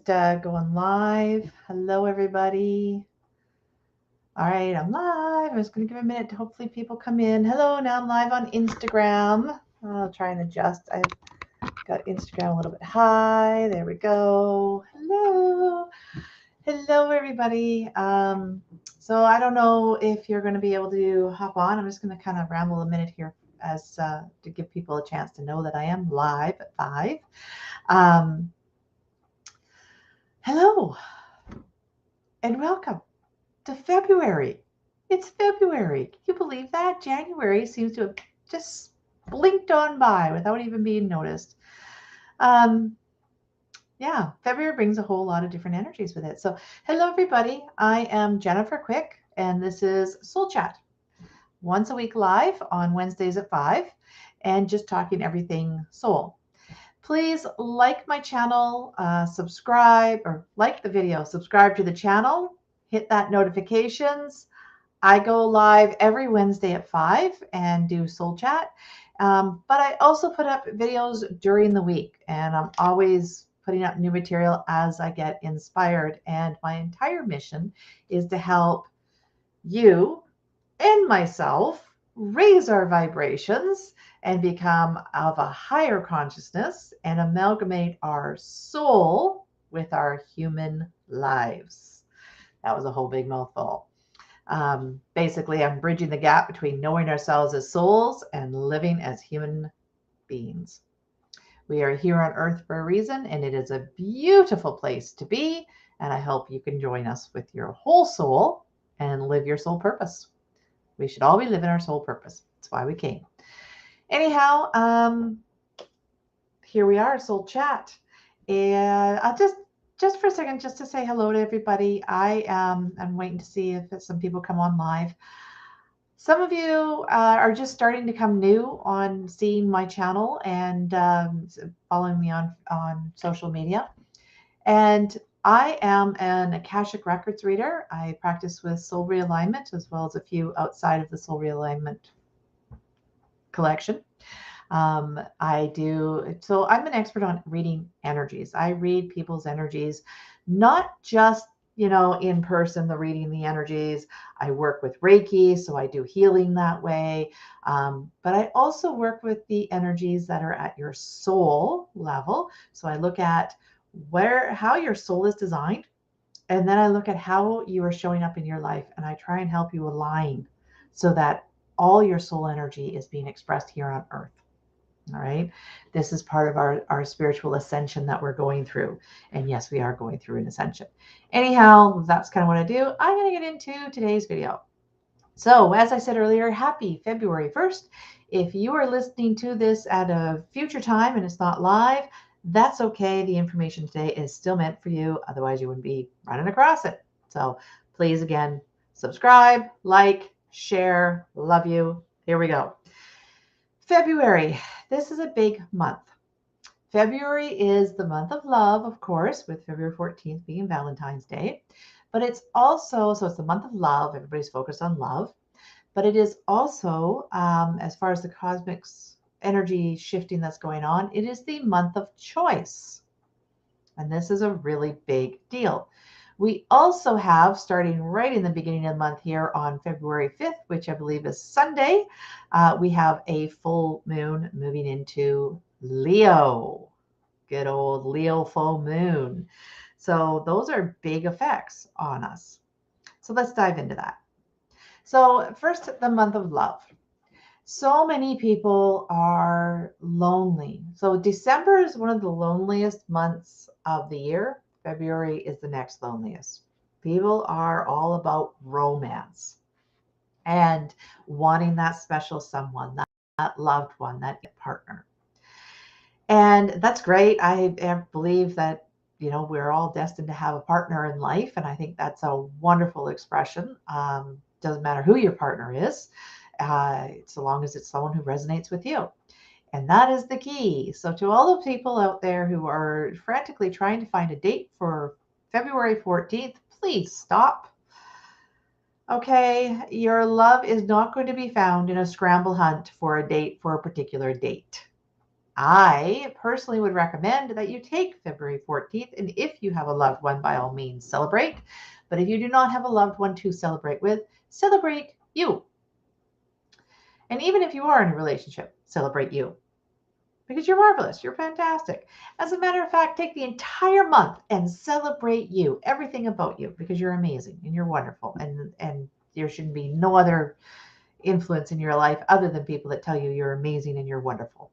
going live. Hello, everybody. All right, I'm live. I'm just going to give a minute to hopefully people come in. Hello, now I'm live on Instagram. I'll try and adjust. I've got Instagram a little bit high. There we go. Hello. Hello, everybody. So I don't know if you're going to be able to hop on. I'm just going to kind of ramble a minute here as to give people a chance to know that I am live at 5. Hello and welcome to February. It's February. Can you believe that? January seems to have just blinked on by without even being noticed. Yeah, February brings a whole lot of different energies with it. So, hello, everybody. I am Jennifer Quick, and this is Soul Chat. Once a week live on Wednesdays at 5, and just talking everything soul. Please like my channel, subscribe, or like the video, subscribe to the channel, hit that notifications. I go live every Wednesday at 5 and do Soul Chat. But I also put up videos during the week, and I'm always putting up new material as I get inspired. And my entire mission is to help you and myself raise our vibrations and become of a higher consciousness and amalgamate our soul with our human lives. That was a whole big mouthful. Basically, I'm bridging the gap between knowing ourselves as souls and living as human beings. We are here on earth for a reason, and it is a beautiful place to be. And I hope you can join us with your whole soul and live your soul purpose. We should all be living our soul purpose. That's why we came. Anyhow, here we are, Soul Chat. And I'll just for a second, just to say hello to everybody. I'm waiting to see if some people come on live. Some of you are just starting to come new on seeing my channel and following me on social media. And I am an Akashic Records reader. I practice with Soul Realignment as well as a few outside of the Soul Realignment collection. So I'm an expert on reading energies. I read people's energies, not just, in person, the reading the energies. I work with Reiki, so I do healing that way. But I also work with the energies that are at your soul level. So I look at how your soul is designed, and then I look at how you are showing up in your life, and I try and help you align so that all your soul energy is being expressed here on earth. All right. This is part of our spiritual ascension that we're going through. And yes, we are going through an ascension. Anyhow, that's kind of what I do. I'm going to get into today's video. So as I said earlier, happy February 1st. If you are listening to this at a future time and it's not live, that's okay. The information today is still meant for you. Otherwise, you wouldn't be running across it. So please, again, subscribe, like, share. Love you. Here we go. February. This is a big month. February is the month of love, of course, with February 14th being Valentine's Day. But it's also, so it's the month of love. Everybody's focused on love. But it is also, as far as the cosmic energy shifting that's going on, it is the month of choice. And this is a really big deal. We also have, starting right in the beginning of the month here on February 5th, which I believe is Sunday, we have a full moon moving into Leo. Good old Leo full moon. So those are big effects on us. So let's dive into that. So first, the month of love. So many people are lonely. So December is one of the loneliest months of the year. February is the next loneliest. People are all about romance and wanting that special someone, that loved one, that partner. And that's great. I believe that, we're all destined to have a partner in life. And I think that's a wonderful expression. Doesn't matter who your partner is, so long as it's someone who resonates with you. And that is the key. So to all the people out there who are frantically trying to find a date for February 14th, please stop. Okay, your love is not going to be found in a scramble hunt for a date for a particular date. I personally would recommend that you take February 14th. And if you have a loved one, by all means, celebrate. But if you do not have a loved one to celebrate with, celebrate you. And even if you are in a relationship, celebrate you because you're marvelous. You're fantastic. As a matter of fact, take the entire month and celebrate you, everything about you, because you're amazing and you're wonderful. And there should be no other influence in your life other than people that tell you you're amazing and you're wonderful.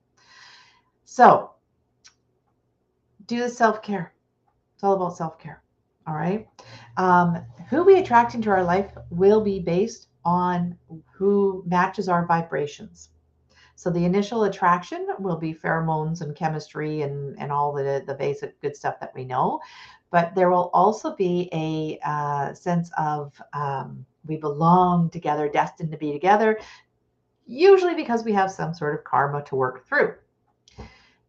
So do the self-care. It's all about self-care. All right. Who we attract into our life will be based on who matches our vibrations. So the initial attraction will be pheromones and chemistry and all the basic good stuff that we know. But there will also be a sense of we belong together, destined to be together, usually because we have some sort of karma to work through.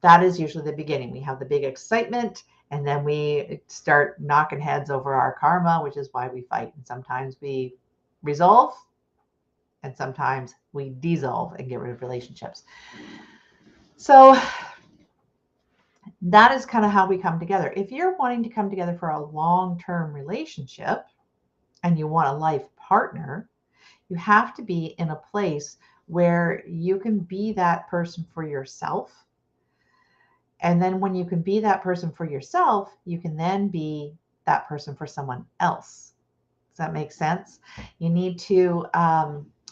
That is usually the beginning. We have the big excitement, and then we start knocking heads over our karma, which is why we fight. And sometimes we resolve, and sometimes we dissolve and get rid of relationships. So that is kind of how we come together. If you're wanting to come together for a long-term relationship and you want a life partner, you have to be in a place where you can be that person for yourself. And then when you can be that person for yourself, you can then be that person for someone else. Does that make sense? You need to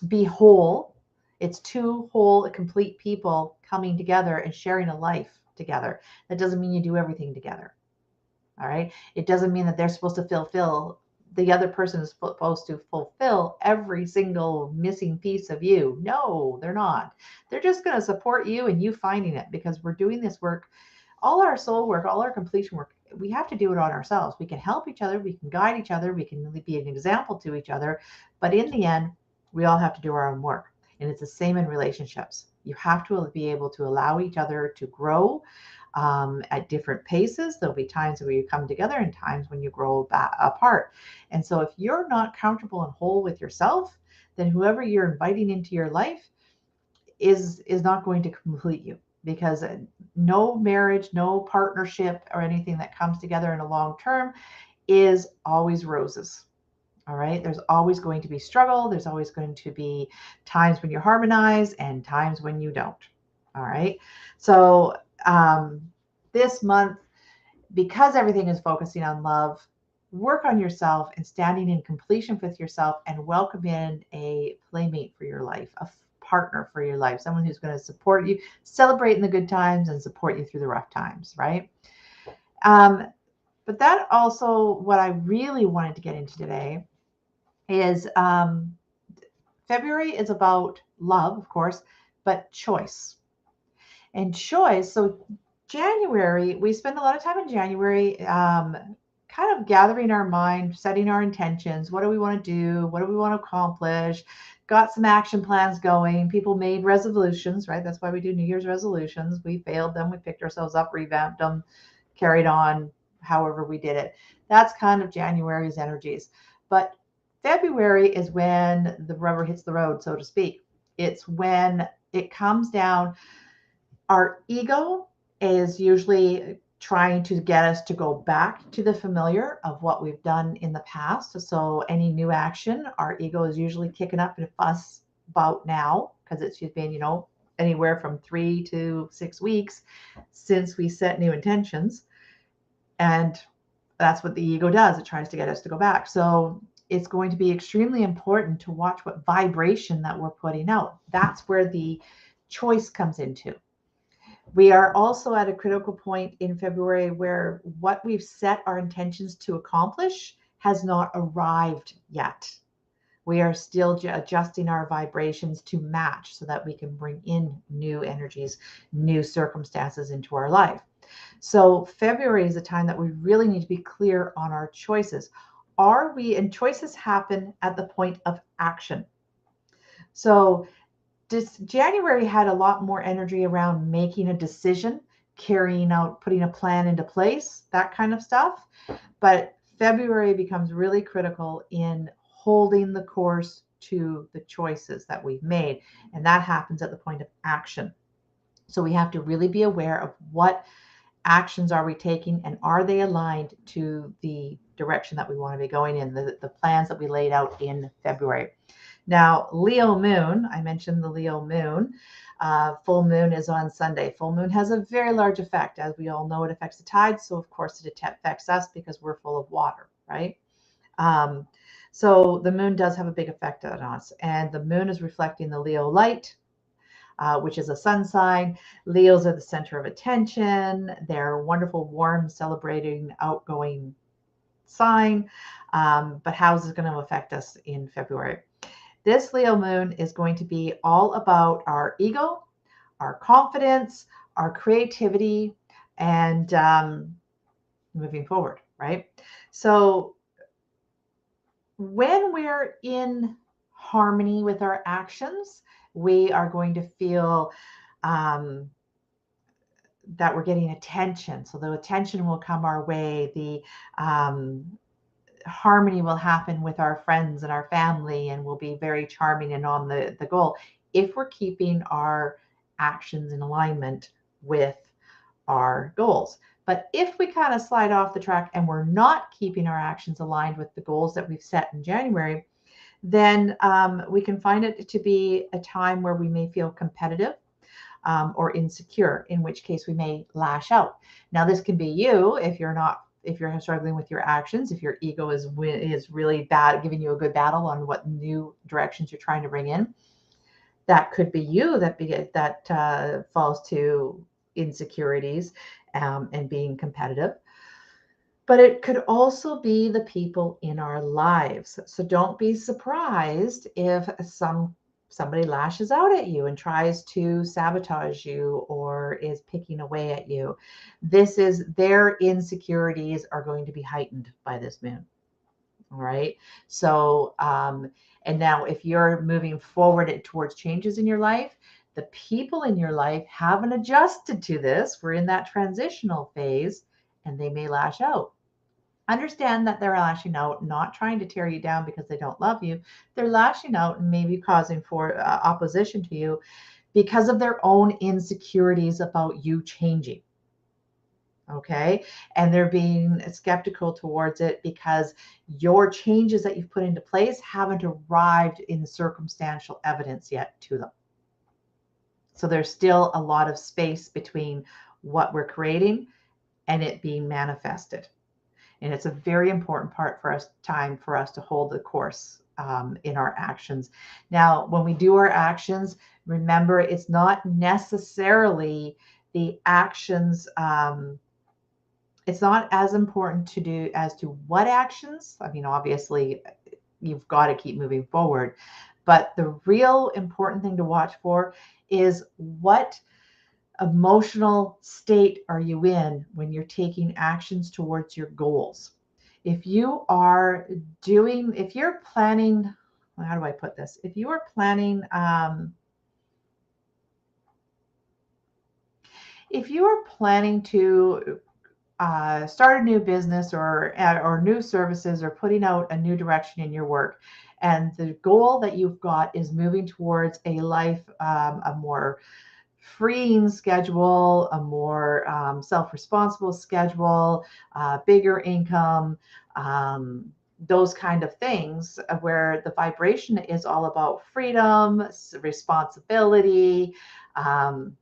be whole. It's two whole, complete people coming together and sharing a life together. That doesn't mean you do everything together. All right. It doesn't mean that they're supposed to fulfill, the other person is supposed to fulfill every single missing piece of you. No, they're not. They're just going to support you and you finding it, because we're doing this work, all our soul work, all our completion work. We have to do it on ourselves. We can help each other. We can guide each other. We can be an example to each other. But in the end, we all have to do our own work. And it's the same in relationships. You have to be able to allow each other to grow at different paces. There'll be times where you come together and times when you grow apart. And so if you're not comfortable and whole with yourself, then whoever you're inviting into your life is not going to complete you, because no marriage, no partnership or anything that comes together in a long term is always roses. All right. There's always going to be struggle. There's always going to be times when you harmonize and times when you don't. All right. So this month, because everything is focusing on love, work on yourself and standing in completion with yourself, and welcome in a playmate for your life, a partner for your life, someone who's going to support you, celebrate in the good times and support you through the rough times, right? But that also, what I really wanted to get into today is February is about love, of course, but choice. And choice. So January, we spend a lot of time in January kind of gathering our mind, setting our intentions. What do we want to do? What do we want to accomplish? Got some action plans going. People made resolutions, right? That's why we do New Year's resolutions. We failed them. We picked ourselves up, revamped them, carried on, however we did it. That's kind of January's energies. But February is when the rubber hits the road, so to speak. It's when it comes down. Our ego is usually trying to get us to go back to the familiar of what we've done in the past. So any new action, our ego is usually kicking up a fuss about now, because it's been, anywhere from 3 to 6 weeks since we set new intentions. And that's what the ego does. It tries to get us to go back. So it's going to be extremely important to watch what vibration that we're putting out. That's where the choice comes into. We are also at a critical point in February where what we've set our intentions to accomplish has not arrived yet. We are still adjusting our vibrations to match so that we can bring in new energies, new circumstances into our life. So February is a time that we really need to be clear on our choices. And choices happen at the point of action. So January had a lot more energy around making a decision, carrying out, putting a plan into place, that kind of stuff. But February becomes really critical in holding the course to the choices that we've made. And that happens at the point of action. So we have to really be aware of what actions are we taking, and are they aligned to the direction that we want to be going in, the plans that we laid out in February. Now, Leo moon, I mentioned the Leo moon. Full moon is on Sunday. Full moon has a very large effect. As we all know, it affects the tides. So, of course, it affects us because we're full of water, right? Um, so the moon does have a big effect on us. And the moon is reflecting the Leo light, which is a sun sign. Leos are the center of attention. They're wonderful, warm, celebrating, outgoing sign. But how is it going to affect us in February? This Leo moon is going to be all about our ego, our confidence, our creativity, and moving forward, right? So when we're in harmony with our actions, we are going to feel um, that we're getting attention. So the attention will come our way. The harmony will happen with our friends and our family, and we'll be very charming and on the goal if we're keeping our actions in alignment with our goals. But if we kind of slide off the track and we're not keeping our actions aligned with the goals that we've set in January, then we can find it to be a time where we may feel competitive or insecure, in which case we may lash out. Now, this can be you if you're struggling with your actions, if your ego is really bad, giving you a good battle on what new directions you're trying to bring in. That could be you that falls to insecurities and being competitive. But it could also be the people in our lives. So don't be surprised if somebody lashes out at you and tries to sabotage you or is picking away at you. This is their insecurities are going to be heightened by this moon. All right. So, and now if you're moving forward towards changes in your life, the people in your life haven't adjusted to this. We're in that transitional phase and they may lash out. Understand that they're lashing out, not trying to tear you down because they don't love you. They're lashing out and maybe causing for opposition to you because of their own insecurities about you changing. Okay. And they're being skeptical towards it because your changes that you've put into place haven't arrived in circumstantial evidence yet to them. So there's still a lot of space between what we're creating and it being manifested. And it's a very important time for us to hold the course in our actions. Now, when we do our actions, remember it's not necessarily the actions. It's not as important to do as to what actions. I mean, obviously, you've got to keep moving forward. But the real important thing to watch for is what emotional state are you in when you're taking actions towards your goals. If you're planning, how do I put this? If you are planning, to start a new business or new services or putting out a new direction in your work, and the goal that you've got is moving towards a life, a more freeing schedule, a more self-responsible schedule, bigger income, those kind of things where the vibration is all about freedom, responsibility, and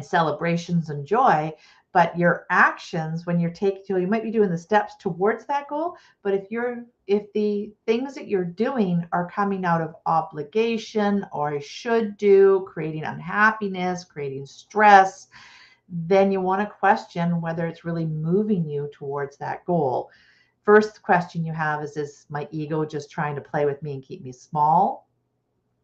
celebrations and joy. But your actions, when you might be doing the steps towards that goal, but if the things that you're doing are coming out of obligation or should do, creating unhappiness, creating stress, then you want to question whether it's really moving you towards that goal. First question you have is my ego just trying to play with me and keep me small?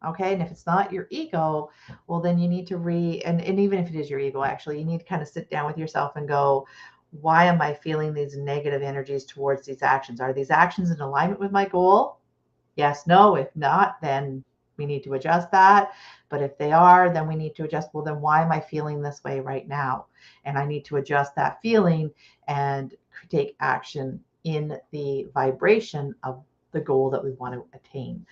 Okay. And if it's not your ego, well, then you need to and even if it is your ego, actually, you need to kind of sit down with yourself and go, why am I feeling these negative energies towards these actions? Are these actions in alignment with my goal? Yes, no. If not, then we need to adjust that. But if they are, then we need to adjust. Well, then why am I feeling this way right now? And I need to adjust that feeling and take action in the vibration of the goal that we want to attain.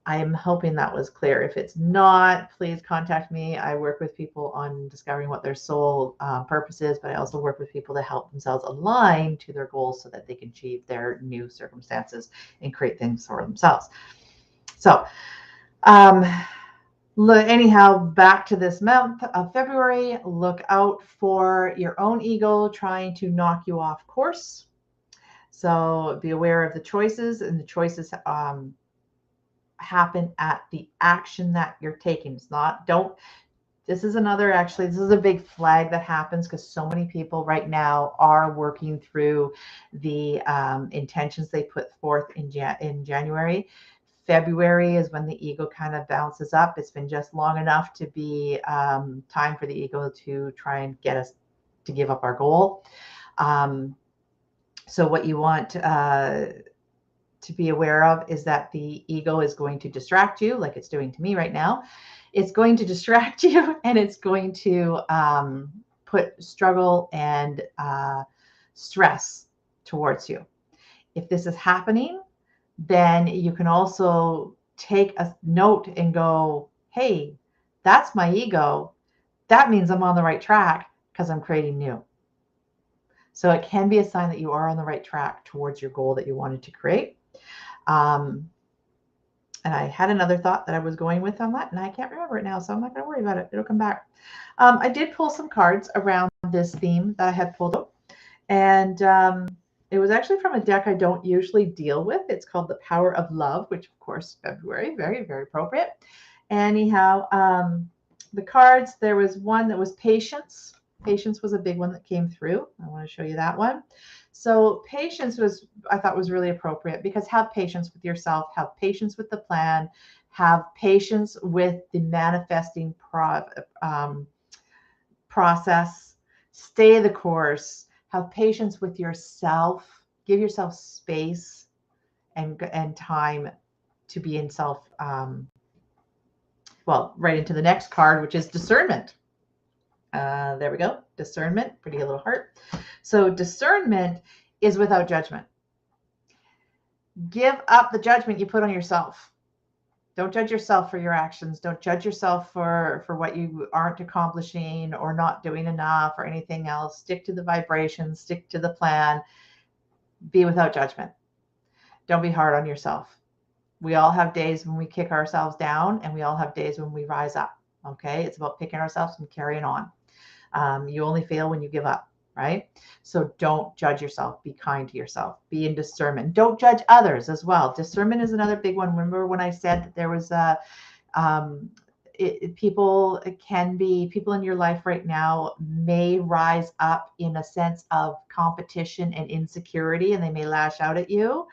I am hoping that was clear. If it's not, please contact me. I work with people on discovering what their soul purpose is, but I also work with people to help themselves align to their goals so that they can achieve their new circumstances and create things for themselves. So, anyhow, back to this month of February, look out for your own ego trying to knock you off course. So be aware of the choices, and the choices happen at the action that you're taking. It's not, don't, this is another, actually, this is a big flag that happens because so many people right now are working through the intentions they put forth in January. February is when the ego kind of bounces up. It's been just long enough to be time for the ego to try and get us to give up our goal. So what you want to be aware of is that the ego is going to distract you, like it's doing to me right now. It's going to distract you, and it's going to put struggle and stress towards you. If this is happening, then you can also take a note and go, hey, that's my ego. That means I'm on the right track because I'm creating new. So it can be a sign that you are on the right track towards your goal that you wanted to create. And I had another thought that I was going with on that, and I can't remember it now, so I'm not going to worry about it. It'll come back. I did pull some cards around this theme that I had pulled out, and it was actually from a deck I don't usually deal with. It's called The Power of Love, which, of course, February, very, very appropriate. Anyhow, the cards, there was one that was patience. Patience was a big one that came through. I want to show you that one. So patience was, I thought, was really appropriate because have patience with yourself, have patience with the plan, have patience with the manifesting process, stay the course, have patience with yourself, give yourself space and time to be in self, well, right into the next card, which is discernment. There we go. Discernment, pretty little heart. So discernment is without judgment. Give up the judgment you put on yourself. Don't judge yourself for your actions. Don't judge yourself for what you aren't accomplishing or not doing enough or anything else. Stick to the vibration, stick to the plan. Be without judgment. Don't be hard on yourself. We all have days when we kick ourselves down, and we all have days when we rise up. Okay? It's about picking ourselves and carrying on. You only fail when you give up, right? So don't judge yourself. Be kind to yourself. Be in discernment. Don't judge others as well. Discernment is another big one. Remember when I said that there was people in your life right now may rise up in a sense of competition and insecurity, and they may lash out at you.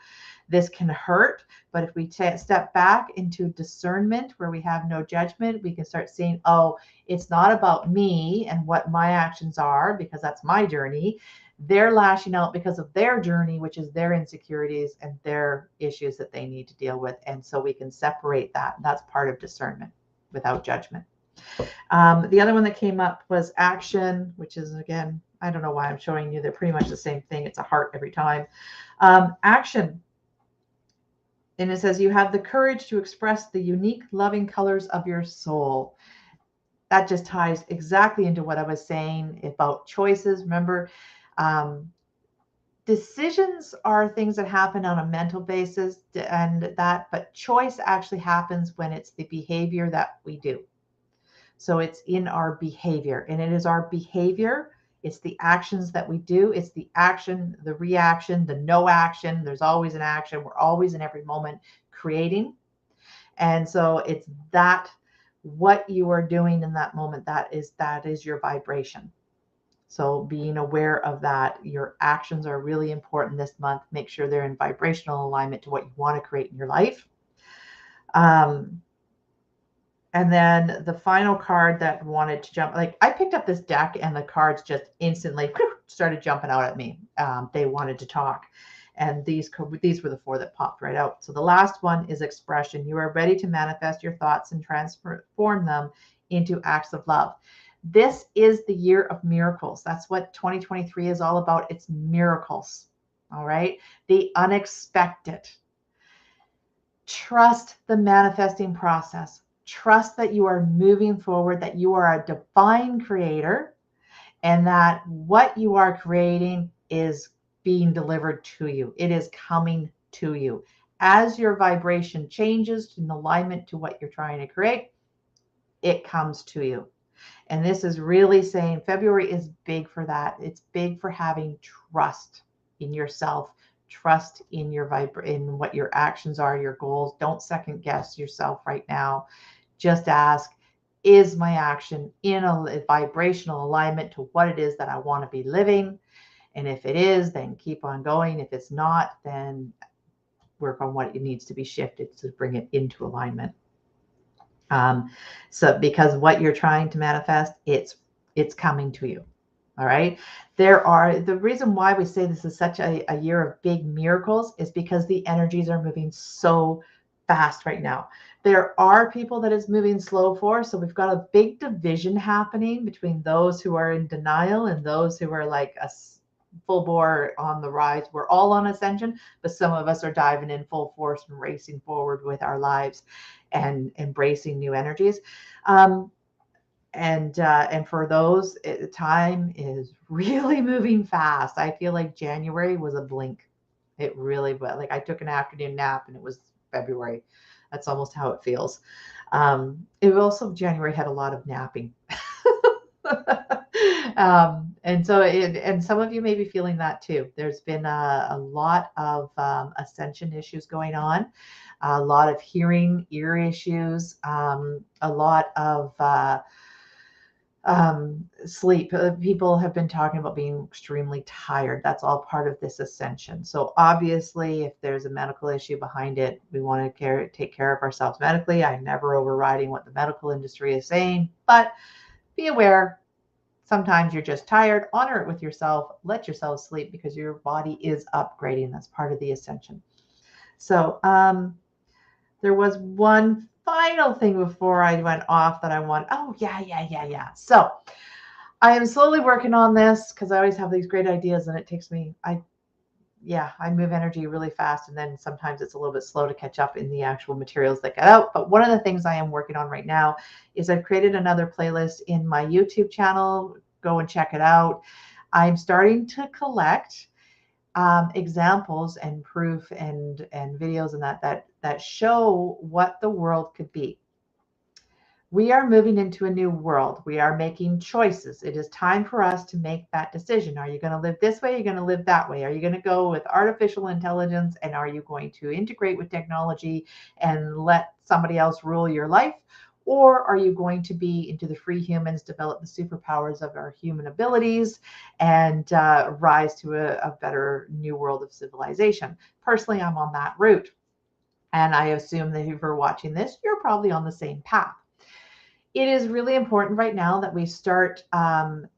This can hurt, but if we step back into discernment where we have no judgment, we can start seeing, oh, it's not about me and what my actions are, because that's my journey. They're lashing out because of their journey, which is their insecurities and their issues that they need to deal with. And so we can separate that. That's part of discernment without judgment. The other one that came up was action, which is, again, I don't know why I'm showing you. They're pretty much the same thing. It's a heart every time. Action. And it says, you have the courage to express the unique, loving colors of your soul. That just ties exactly into what I was saying about choices. Remember, decisions are things that happen on a mental basis, but choice actually happens when it's the behavior that we do. So it's in our behavior, and it is our behavior. It's the actions that we do. It's the action, the reaction, the no action. There's always an action. We're always in every moment creating. And so it's that what you are doing in that moment, that is your vibration. So being aware of that, your actions are really important this month. Make sure they're in vibrational alignment to what you want to create in your life. And then the final card that wanted to jump, like I picked up this deck and the cards just instantly started jumping out at me. They wanted to talk. And these were the four that popped right out. So the last one is expression. You are ready to manifest your thoughts and transform them into acts of love. This is the year of miracles. That's what 2023 is all about. It's miracles. All right. The unexpected. Trust the manifesting process. Trust that you are moving forward, that you are a divine creator, and that what you are creating is being delivered to you. It is coming to you. As your vibration changes in alignment to what you're trying to create, it comes to you. And this is really saying February is big for that. It's big for having trust in yourself, trust in your in what your actions are, your goals. Don't second guess yourself right now. Just ask, is my action in a vibrational alignment to what it is that I want to be living? And if it is, then keep on going. If it's not, then work on what it needs to be shifted to bring it into alignment. Um, so because what you're trying to manifest, it's coming to you. All right. The reason why we say this is such a year of big miracles is because the energies are moving so fast right now. There are people that is moving slow for. So we've got a big division happening between those who are in denial and those who are like a full bore on the rise. We're all on ascension, but some of us are diving in full force and racing forward with our lives and embracing new energies. Um, and for those, time is really moving fast. I feel like January was a blink. It really was. Like I took an afternoon nap and it was February. That's almost how it feels. It also January had a lot of napping. And so and some of you may be feeling that too. There's been a lot of ascension issues going on, a lot of hearing ear issues, a lot of sleep. People have been talking about being extremely tired. That's all part of this ascension. So obviously, if there's a medical issue behind it, we want to take care of ourselves medically. I'm never overriding what the medical industry is saying, but be aware. Sometimes you're just tired. Honor it with yourself. Let yourself sleep because your body is upgrading. That's part of the ascension. So there was one final thing before I went off that I want. Oh, yeah. So I am slowly working on this because I always have these great ideas and it takes me, I move energy really fast. And then sometimes it's a little bit slow to catch up in the actual materials that get out. But one of the things I am working on right now is I've created another playlist in my YouTube channel. Go and check it out. I'm starting to collect examples and proof and videos and that show what the world could be. We are moving into a new world. We are making choices. It is time for us to make that decision. Are you going to live this way? Are you going to live that way? Are you going to go with artificial intelligence? And are you going to integrate with technology and let somebody else rule your life? Or are you going to be into the free humans, develop the superpowers of our human abilities, and rise to a better new world of civilization? Personally, I'm on that route. And I assume that if you're watching this, you're probably on the same path. It is really important right now that we start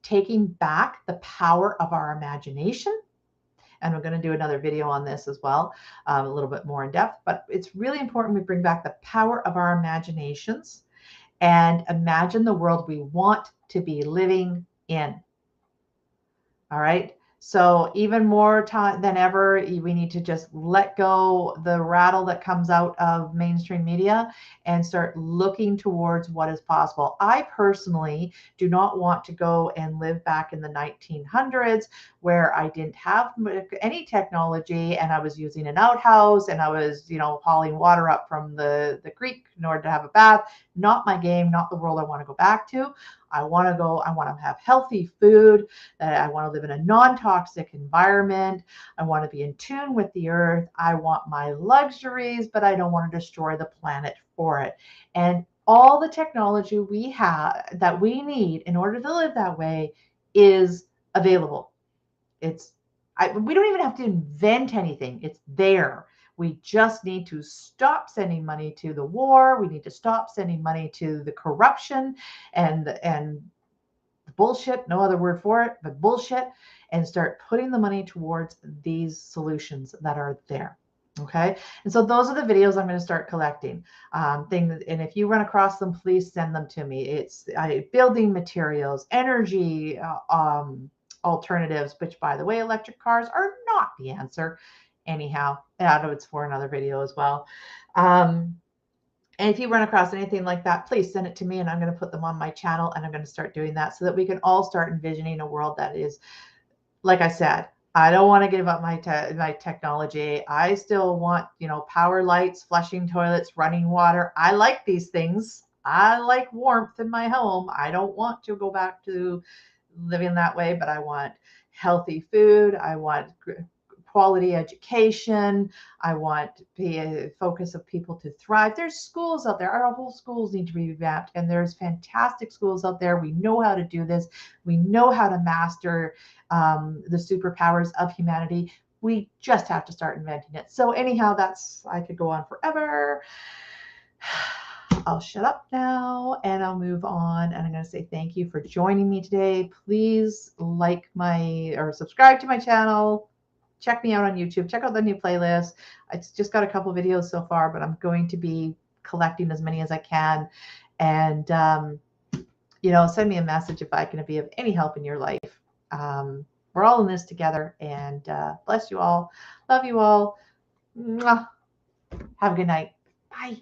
taking back the power of our imagination. And we're going to do another video on this as well, a little bit more in depth. But it's really important we bring back the power of our imaginations and imagine the world we want to be living in. All right. So even more time than ever, we need to just let go the rattle that comes out of mainstream media and start looking towards what is possible. I personally do not want to go and live back in the 1900s where I didn't have any technology and I was using an outhouse and I was, hauling water up from the creek in order to have a bath. Not my game, not the world I want to go back to. I want to have healthy food, that I want to live in a non-toxic environment. I want to be in tune with the earth. I want my luxuries, but I don't want to destroy the planet for it. And all the technology we have that we need in order to live that way is available. We don't even have to invent anything. It's there. We just need to stop sending money to the war. We need to stop sending money to the corruption and bullshit, no other word for it, but bullshit, and start putting the money towards these solutions that are there. Okay. And so those are the videos I'm going to start collecting. Things, and if you run across them, please send them to me. It's building materials, energy alternatives, which by the way, electric cars are not the answer. anyhow. It's for another video as well. And if you run across anything like that, please send it to me and I'm going to put them on my channel, and I'm going to start doing that so that we can all start envisioning a world that is, like I said, I don't want to give up my technology. I still want, power lights, flushing toilets, running water. I like these things. I like warmth in my home. I don't want to go back to living that way, but I want healthy food. I want quality education. I want the focus of people to thrive. There's schools out there. Our whole schools need to be revamped, and there's fantastic schools out there. We know how to do this. We know how to master the superpowers of humanity. We just have to start inventing it. So anyhow, I could go on forever. I'll shut up now and I'll move on. And I'm going to say thank you for joining me today. Please subscribe to my channel. Check me out on YouTube. Check out the new playlist. It's just got a couple videos so far, but I'm going to be collecting as many as I can. And, send me a message if I can be of any help in your life. We're all in this together, and bless you all. Love you all. Mwah. Have a good night. Bye.